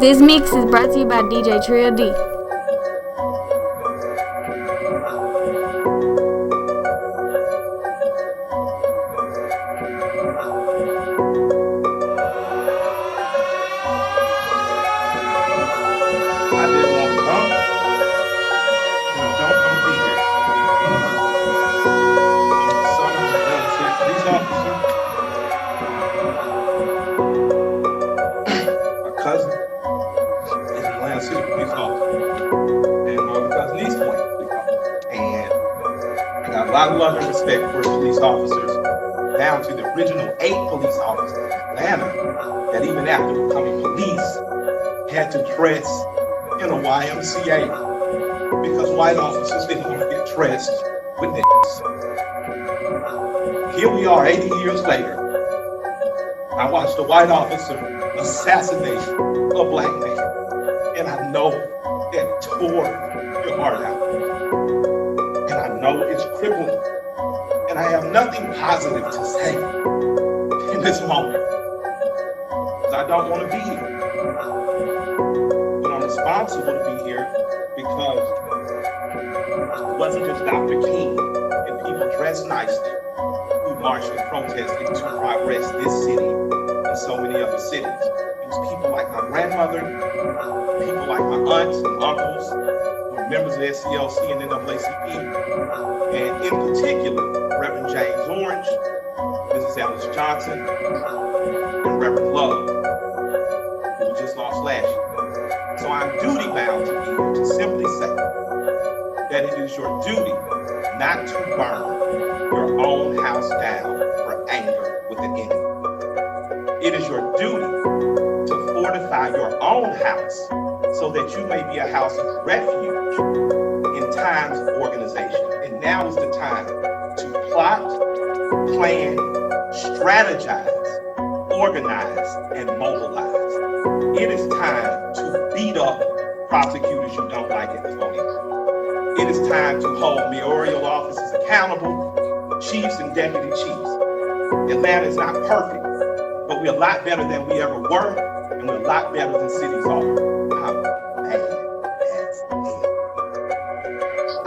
This mix is brought to you by DJ Trill D. Love and respect for police officers, down to the original 8 police officers in Atlanta that even after becoming police had to dress in a YMCA because white officers didn't want to get dressed with niggas. Here we are 80 years later. I watched a white officer assassinate a black man, and I know that tore your heart out. And I know it's crippling. And I have nothing positive to say in this moment. Because I don't want to be here. But I'm responsible to be here because it wasn't just Dr. King and people dressed nicely who marched and protested to progress this city and so many other cities. It was people like my grandmother, people like my aunts and uncles, members of the SCLC and NAACP, and in particular, Reverend James Orange, Mrs. Alice Johnson, and Reverend Love, who we just lost last year. So I'm duty bound to be here to simply say that it is your duty not to burn your own house down for anger with the enemy. It is your duty to fortify your own house so that you may be a house of refuge in times of organization. And now is the time to plot, plan, strategize, organize, and mobilize. It is time to beat up prosecutors you don't like at the police. It is time to hold mayoral officers accountable, chiefs and deputy chiefs. Atlanta is not perfect, but we're a lot better than we ever were, and we're a lot better than cities are.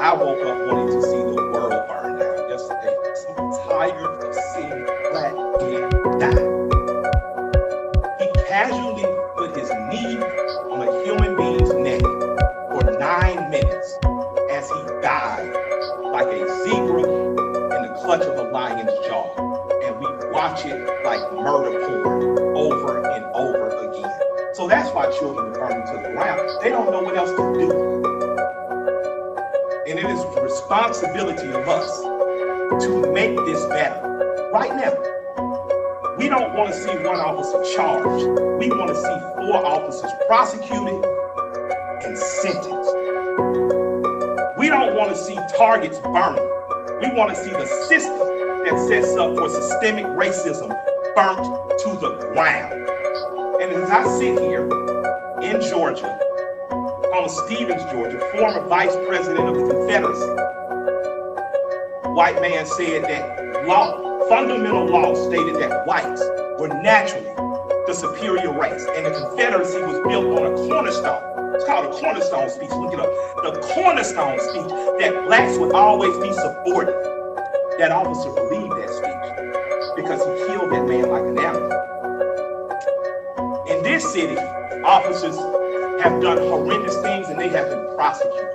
I woke up wanting to see the world burn down yesterday. I'm tired of seeing black men die. He casually put his knee on a human being's neck for 9 minutes as he died like a zebra in the clutch of a lion's jaw. And we watch it like murder porn over and over again. So that's why children are burning to the ground. They don't know what else to do. And it is the responsibility of us to make this better right now. We don't want to see 1 officer charged. We want to see 4 officers prosecuted and sentenced. We don't want to see targets burned. We want to see the system that sets up for systemic racism burnt to the ground. And as I sit here in Georgia, on Stevens, Georgia, former vice president of the Confederacy, white man said that fundamental law stated that whites were naturally the superior race, and the Confederacy was built on a cornerstone. It's called a cornerstone speech. Look it up. The cornerstone speech that blacks would always be subordinate. That officer believed that speech because he killed that man like an animal. In this city, officers have done horrendous things and they have been prosecuted.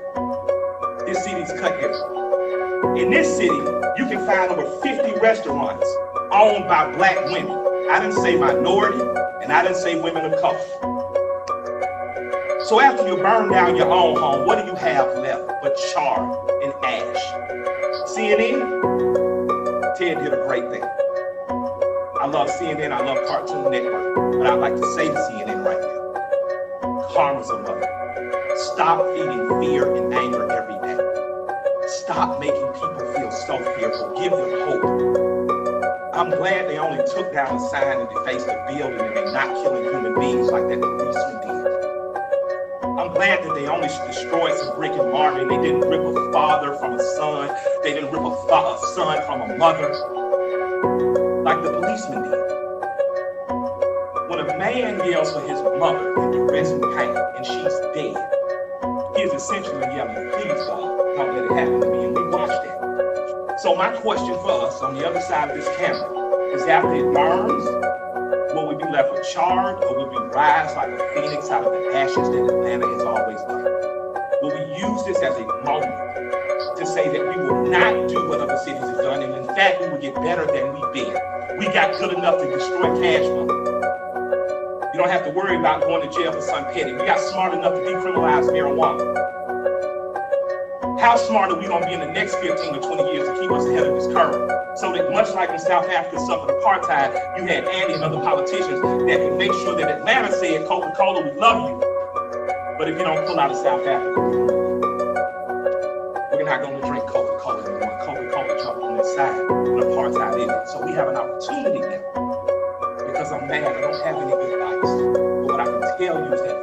This city's cut different. In this city, you can find over 50 restaurants owned by black women. I didn't say minority, and I didn't say women of color. So after you burn down your own home, what do you have left but char and ash? CNN? Ted did a great thing. I love CNN, I love Cartoon Network, but I'd like to say to CNN right now, karma's a mother. Stop feeding fear and anger every day. Stop making people feel so fearful. Give them hope. I'm glad they only took down a sign and defaced a building and they're not killing human beings like that policeman did. I'm glad that they only destroyed some brick and mortar and they didn't rip a father from a son. They didn't rip a son from a mother like the policeman did. When a a man yells for his mother and duress in pain, and she's dead, he is essentially yelling, please God, don't let it happen to me, and we watch that. So my question for us on the other side of this camera is, after it burns, will we be left with charred, or will we rise like a phoenix out of the ashes that Atlanta has always done? Will we use this as a moment to say that we will not do what other cities have done, and in fact, we will get better than we've been? We got good enough to destroy cash money. You don't have to worry about going to jail for something petty. We got smart enough to decriminalize marijuana. How smart are we going to be in the next 15 or 20 years to keep us ahead of this curve? So that much like when South Africa suffered apartheid, you had Andy and other politicians that could make sure that Atlanta said, Coca-Cola, we love you. But if you don't pull out of South Africa, we're not going to drink Coca-Cola anymore. Coca-Cola jumped on this side when apartheid ended. So we have an opportunity now. Because I'm mad, I don't have any advice. But what I can tell you is that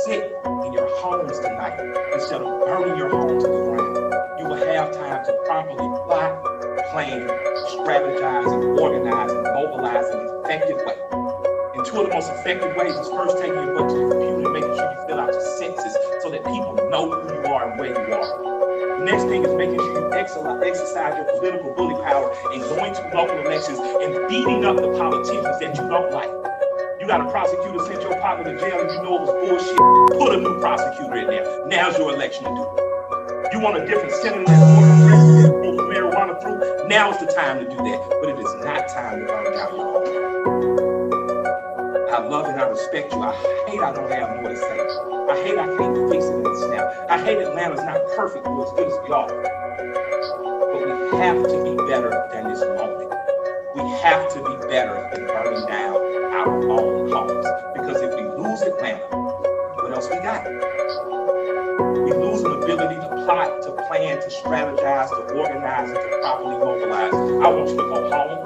sit in your homes tonight instead of burning your home to the ground. You will have time to properly plot, plan, strategize, and organize, and mobilize in an effective way. And two of the most effective ways is first taking your butt to the computer and making sure you fill out your census so that people know who you are and where you are. The next thing is making sure you exercise your political bully power and going to local elections and beating up the politicians that you don't like. You got a prosecutor sent your partner to jail and you know it was bullshit. Put a new prosecutor in there. Now's your election to do it. You want a different senator that's more progressive and move marijuana through? Now's the time to do that. But it is not time to burn down your home. I love and I respect you. I hate I don't have more to say. I hate I can't fix it in the snap. I hate Atlanta's not perfect or as good as we are. But we have to be better than this moment. We have to be better than burning down our own homes. Because if we lose Atlanta, what else we got? We lose an ability to plot, to plan, to strategize, to organize, and to properly mobilize. I want you to go home.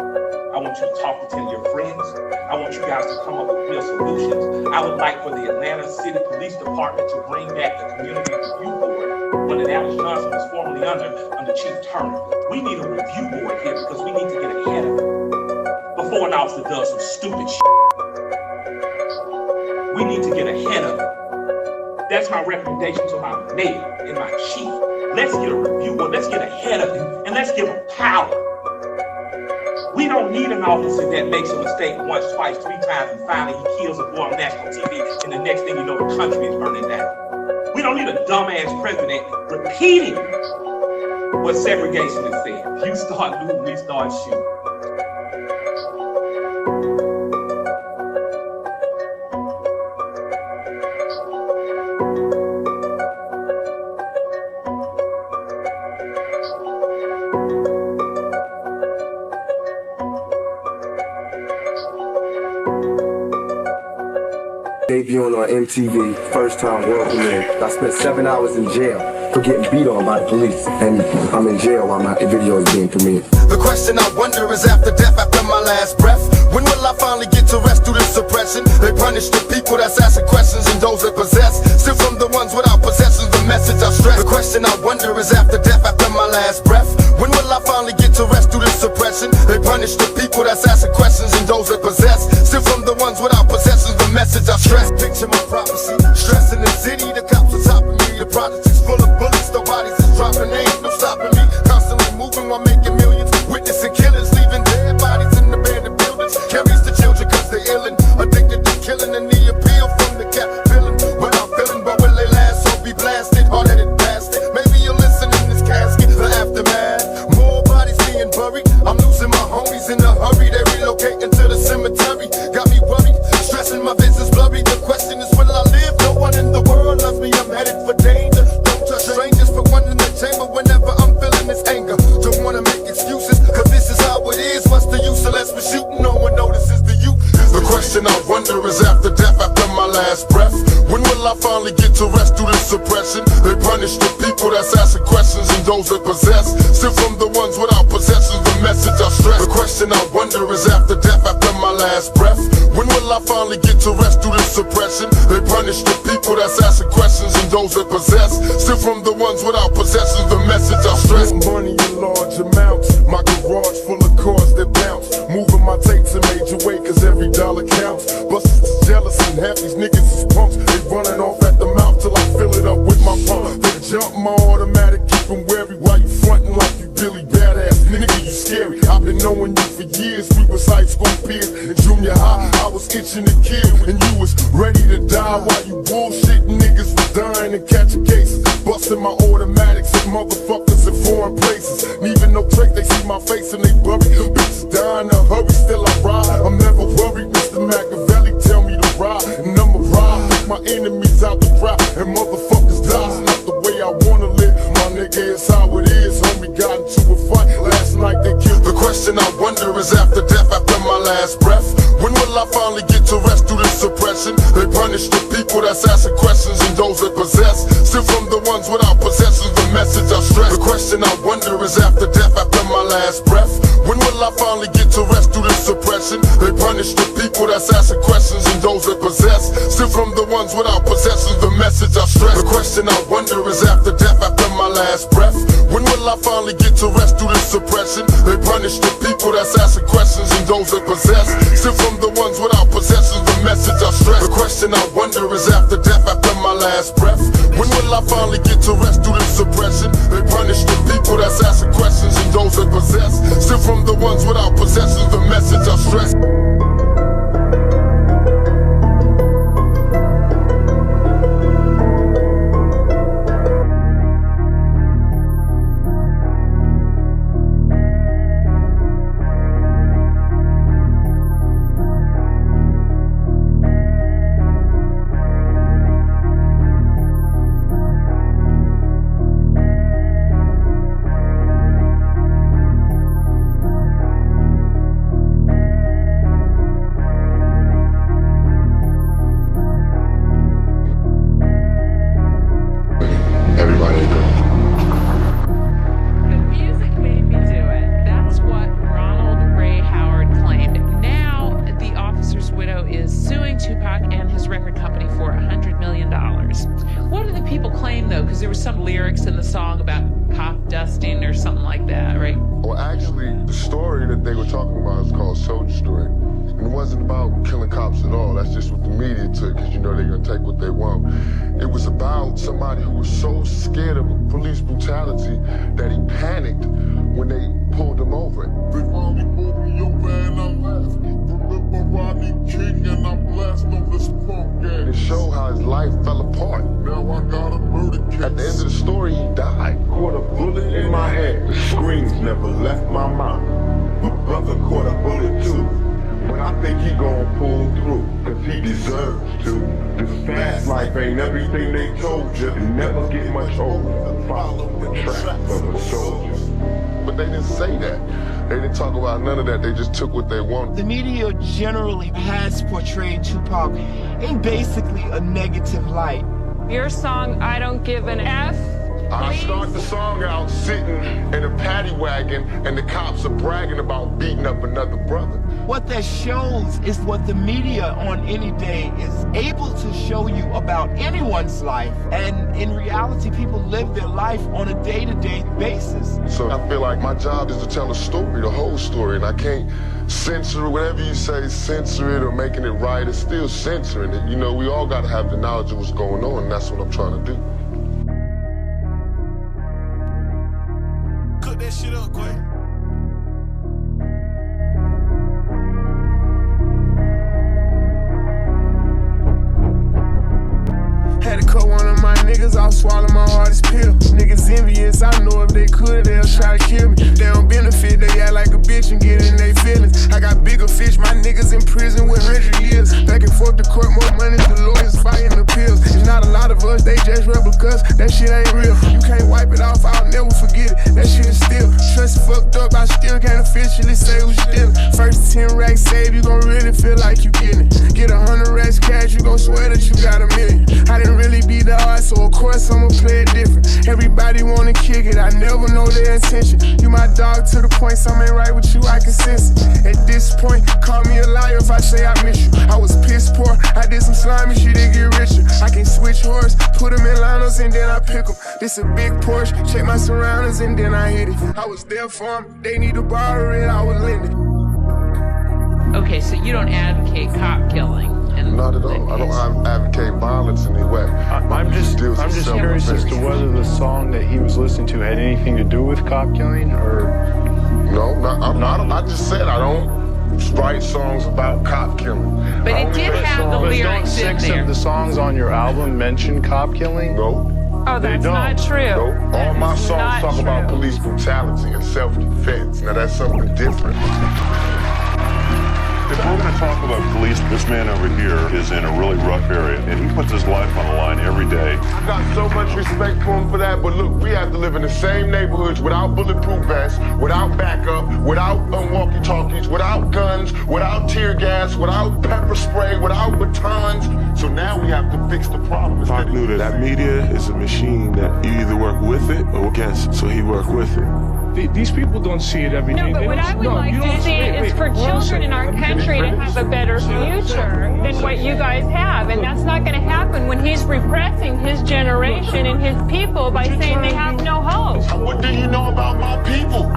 I want you to talk to 10 of your friends. I want you guys to come up with real solutions. I would like for the Atlanta City Police Department to bring back the Community Review Board, one that Alex Johnson was formerly under Chief Turner. We need a review board here because we need to get ahead of it before an officer does some stupid shit. We need to get ahead of it. That's my recommendation to my mayor and my chief. Let's get a review board. Let's get ahead of it, and let's give them power. We don't need an officer that makes a mistake once, twice, 3 times, and finally he kills a boy on national TV, and the next thing you know, the country is burning down. We don't need a dumbass president repeating what segregation has said. You start looting, we start shooting. Debuting on MTV, first time world premiere. I spent 7 hours in jail for getting beat on by the police, and I'm in jail while my video is being premiered. The question I wonder is, after death, after my last breath, when will I finally get to rest through this suppression? They punish the people that's asking questions and those that possess. Still from the ones without possessions, the message I stress. The question I wonder is, after death, after my last breath, when will I finally get to rest through this suppression? They punish the people that's asking questions and those that possess. Still from the ones without possessions, the message I stress. Picture my prophecy, stress in the city, the cops are topping me. The project is full of bullets, no bodies is dropping, there ain't no stopping me. Constantly moving while making millions, witnessing killers, leaving dead bodies in abandoned buildings. Carries the children cause they're illin', addicted to killing, and the appeal from the cap villain. Without feeling, but will they last or be blasted? Or let it blast it? Maybe you'll listen in this casket, the aftermath. More bodies being buried, I'm losing my homies in a hurry. They relocating to the cemetery, got me worried, stressing my vision's blurry. The question is, will I live? No one in the world loves me, I'm headed for danger. Don't trust strangers, put one in the chamber whenever I'm feeling this anger. Don't wanna make excuses, cause this is how it is. What's the use unless we're shooting? No one notices the youth. The question I wonder is, after death, after my last breath, when will I finally get to rest through this suppression? They punish the people that's asking questions and those that possess. Still from the ones without possessions, the message I stress. The question I wonder is, after death, after my last breath, when will I finally get to rest through this suppression? They punish the people that's asking questions and those that possess. Still from the ones without possessions, the message I stress. Money in large amounts, my garage full of cars that bounce. Moving my tapes in major way cause every dollar counts. Busters wary, why you frontin' like you really badass? Nigga, you scary. I've been knowing you for years. We was high school peers. In junior high, I was itching to kill, and you was ready to die while you bullshitting niggas was dying and catching cases. Busting my automatics at motherfuckers in foreign places. Leaving no trace, they see my face and they bury. Them bitches dying in a hurry, still I ride. I'm never worried, Mr. Machiavelli tell me to ride, and I'ma ride. Pick my enemies out the crowd, and motherfuckers die. It's not the way I wanna live, my nigga, it's how it is. Homie got into a fight last night, they killed. The question I wonder is after death, after my last breath, when will I finally get to rest through this suppression? They punish the people that's asking questions and those that possess. Still from the ones without possessions, the message I stress. The question I wonder is after death, after my last breath, when will I finally get to rest through this suppression? They punish the people that's asking questions and those that possess. Still from the ones without possessions, the message I stress. The question I wonder is after death, after my last breath, when will I finally get to rest through this suppression? They punish the people that's asking questions and those that possess. Still from the ones without possessions, the message I stress. The question I wonder is after death, after my last breath, when will I finally get to rest through this suppression? They punish the people that's asking questions and those that possess. Still from the ones without possessions, the message I stress. There were some lyrics in the song about cop dusting or something like that, right? Well, actually, the story that they were talking about is called Soldier Story. And it wasn't about killing cops at all. That's just what the media took, because you know they're going to take what they want. It was about somebody who was so scared of police brutality that he panicked when they pulled him over. They finally pulled me over and I left. Remember Rodney King and I'm blessed on this punk gang. It showed how his life fell apart. Now I got a murder case. At the end of the story, he died. Caught a bullet in my head. The screams never left my mind. My brother caught a bullet too. But I think he gon' pull through, cause he deserves to. This fast life ain't everything they told you. And never get much older. Follow the tracks of a soldier. But they didn't say that. They didn't talk about none of that. They just took what they wanted. The media generally has portrayed Tupac in basically a negative light. Your song, I Don't Give an F. I start the song out sitting in a paddy wagon and the cops are bragging about beating up another brother. What that shows is what the media on any day is able to show you about anyone's life. And in reality, people live their life on a day-to-day basis. So I feel like my job is to tell a story, the whole story, and I can't censor it. Whatever you say, censor it or making it right, it's still censoring it. You know, we all got to have the knowledge of what's going on, and that's what I'm trying to do. Cook that shit up, Quay. Had to cut one of my niggas off, swallow my hardest pill. Niggas envious, I know if they could, they'll try to kill me. They don't benefit, they act like a bitch and get in their feelings. I got bigger fish, my niggas in prison with 100 years. Back and forth to court, more money, the lawyers fighting appeals. It's not a lot of us, they just replicas, that shit ain't real. You can't wipe it off, I'll never forget it, that shit is still. Trust fucked up, I still can't officially say who's stealing. First 10 racks saved, you gon' really feel like you getting it. Get 100 racks cash, you gon' swear that you got a million. I didn't really be the art, so of course I'ma play it different. Everybody wanna kick it, I never know their intention. You my dog to the point, something ain't right with you, I can sense it. At this point, call me a liar if I say I miss you. I was piss poor, I did some slimy shit to get richer. I can switch horse, put them in linos and then I pick them. This a big Porsche, check my surroundings and then I hit it. I was there for them, they need to borrow it, I was lending. Okay, so you don't advocate cop killing. And Not at all. I don't advocate violence in any way. I'm just curious as to whether the song that he was listening to had anything to do with cop killing, or no. I just said I don't write songs about cop killing. But it did have the lyrics in Don't 6 there. of the songs on your album mention cop killing? No. Oh, that's not true. No. All my That is songs not talk about true. police brutality and self-defense. Now that's something different. If we're going to talk about police, this man over here is in a really rough area, and he puts his life on the line every day. I got so much respect for him for that, but look, we have to live in the same neighborhoods without bulletproof vests, without backup, without walkie-talkies, without guns, without tear gas, without pepper spray, without batons. So now we have to fix the problem. Pac knew that media is a machine that you either work with it or against it, so he worked with it. These people don't see it every day. No, but what I would like to see is for children in our country to have a better future than what you guys have. And that's not going to happen when he's repressing his generation and his people by saying they have no hope. What do you know about my people?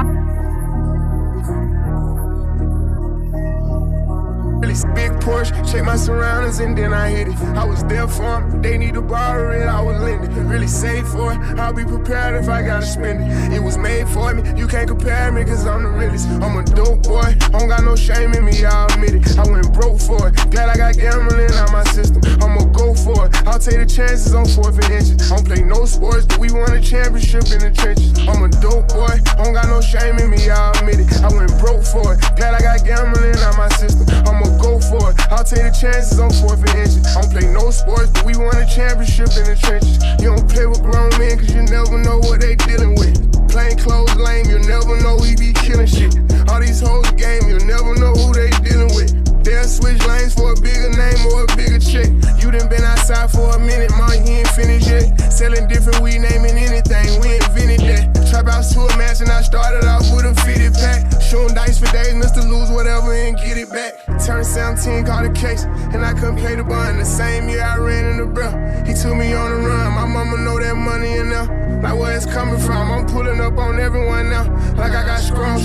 Big Porsche, check my surroundings and then I hit it. I was there for them, they need to borrow it, I was lending. Really save for it, I'll be prepared if I gotta spend it. It was made for me, you can't compare me cause I'm the realest. I'm a dope boy, I don't got no shame in me, I'll admit it. I went broke for it, glad I got gambling out my system. I'ma go for it, I'll take the chances on 4th and inches. I don't play no sports, but we won a championship in the trenches. I'm a dope boy, I don't got no shame in me, I'll admit it. I went broke for it, glad I got gambling out my system. I'ma go for it, I'll take the chances on 4th and inches. I don't play no sports, but we won a championship in the trenches. You don't play with grown men, cause you never know what they dealing with. Plain clothes lame, you never know we be killing shit. All these hoes game, you never know who they dealing with. They'll switch lanes for a bigger name or a bigger check. You done been outside for a minute, man, he ain't finished yet. Selling different weed, naming anything, we invented that. Trap house to a match and I started off with a fitted pack. Shooting dice for days, Mr. Lose whatever and get it back. Turned 17, caught a case, and I couldn't pay the bond. The same year I ran in the bro, he took me on the run. My mama know that money in there, like where it's coming from. I'm pulling up on everyone now, like I got strong.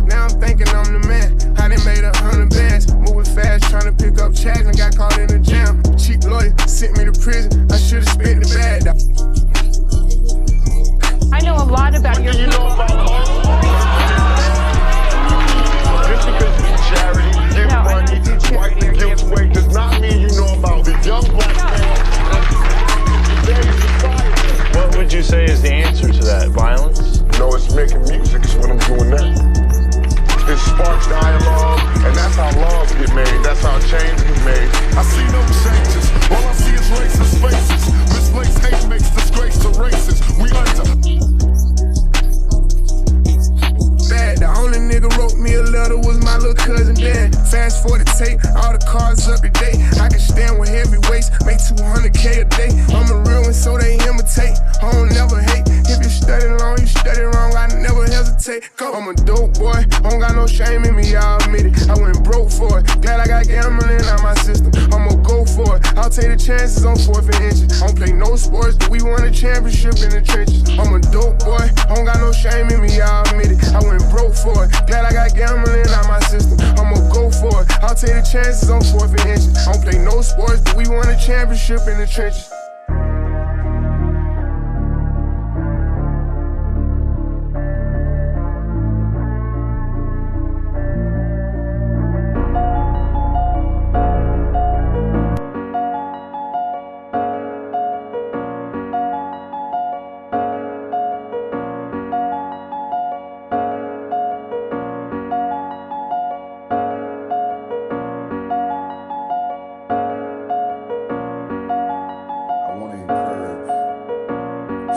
Now I'm thinking I'm the man. I done made 100 bands, moving fast, trying to pick up checks and got caught in the jam. Cheap lawyer sent me to prison, I should've spent the bag. I know a lot about your people. Just because you charity, give money, wipe the guilt away does not mean you know about the young black man. What would you say is the answer to that? Violence? No, it's making music is what I'm doing now. It sparks dialogue, and that's how laws get made, that's how change get made. I see no changes, all I see is racist faces. Misplaced hate makes disgrace to races. We under. Bad, the only nigga wrote me a letter was my little cousin Dan. Fast forward the tape, all the cars up to date. I can stand with heavy weights, make 200K a day. I'm a real one, so they imitate. I don't never hate. If you study long, you study wrong, I never hesitate. Go. I'm a dope boy, I don't got no shame in me, I'll admit it. I went broke for it, glad I got gambling out my system. I'ma go for it, I'll take the chances on 4th and inches. I don't play no sports, but we won a championship in the trenches. I'm a dope boy, I don't got no shame in me, I'll admit it. I went broke for it, glad I got gambling out my system. I'ma go for it, I'll take the chances on 4th and inches. I don't play no sports, but we won a championship in the trenches.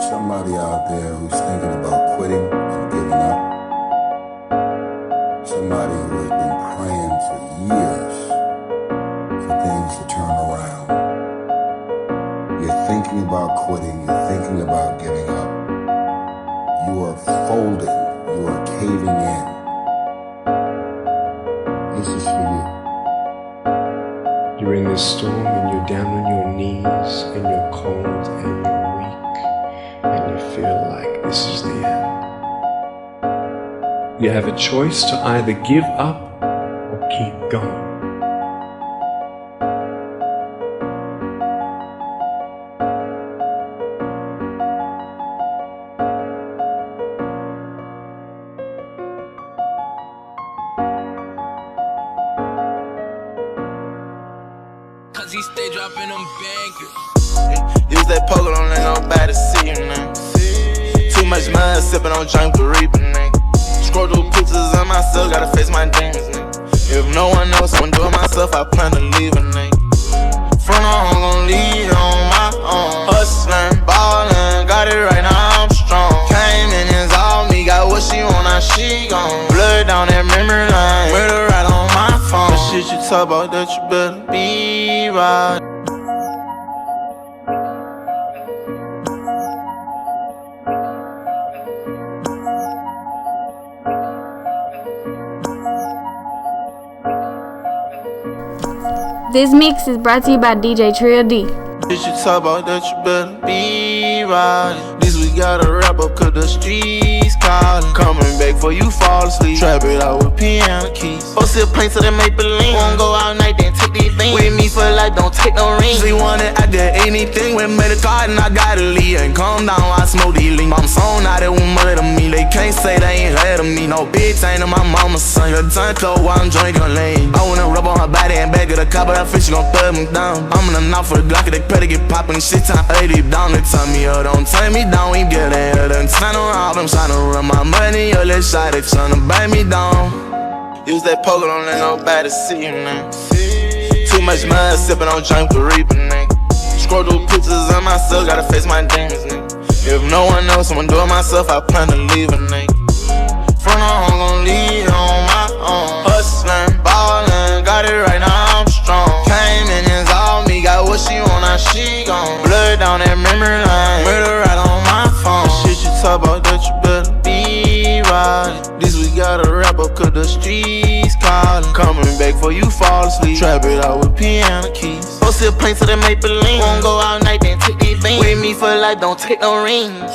Somebody out there who's thinking about quitting and giving up. Somebody who has been praying for years for things to turn around. You're thinking about quitting, you're thinking about giving up. You are folding, you are caving in. This is for you. You're in this storm and you're down on your knees and you're cold and you're weak. And you feel like this is the end. You have a choice to either give up or keep going. dropping them bangers. Use that poker, don't let nobody see you, nigga. Too much mud, sipping on drink for reaping, nigga. Scroll through pictures of myself, gotta face my demons, nigga. If no one else wanna do it myself, I plan to leave a nigga. Front on, gon' lead on my own. Hustlin', ballin', got it right now, I'm strong. Came in, it's all me, got what she want, now she gone. Blood down that memory line, murder right on my phone. The shit you talk about that you better be right. This mix is brought to you by DJ Trill D. Shit you talk about that you better be right. This we gotta wrap up cause the streets calling. Coming back for you fall asleep. Trap it out with piano keys. Oh, sip paint to the maple leaf. Won't go all night then take these things. With me for life, don't take no ring. She wanted I did anything with made a card and I gotta leave. And calm down, I smoke these lean. I'm so out there with mother to me. They can't say they ain't heard of me. No bitch ain't in my mama's son. Your tongue closed while I'm drinking lean. I wanna rub on her body and back of the cop, but I feel she gon' thug me down. I'm in the knock for the Glock, they better get poppin'. Shit time 80 down, they tell me, oh, don't turn me down. We get it, done turn around. I'm tryna run my money, oh, let's shot it, tryna bite me down. Use that poker, don't let nobody see you, nigga. Too much mud, sippin' on drink for reaping, nigga. Scroll through pictures of myself, gotta face my demons, nigga. If no one else wanna do it myself, I plan to leave a nigga. Front on, gon' lead on my own. Hustlin', ballin', got it right now, I'm strong. Came in, it's all me, got what she want, now she gone. Blood down that memory line, murder right on my phone. The shit you talk about that you better be right. This we gotta wrap up cause the streets calling. Coming back for you fall asleep. Trap it out with piano keys. Oh, sip paint to the maple leaf. Won't go all night then take these things. With me for life, don't take no rings.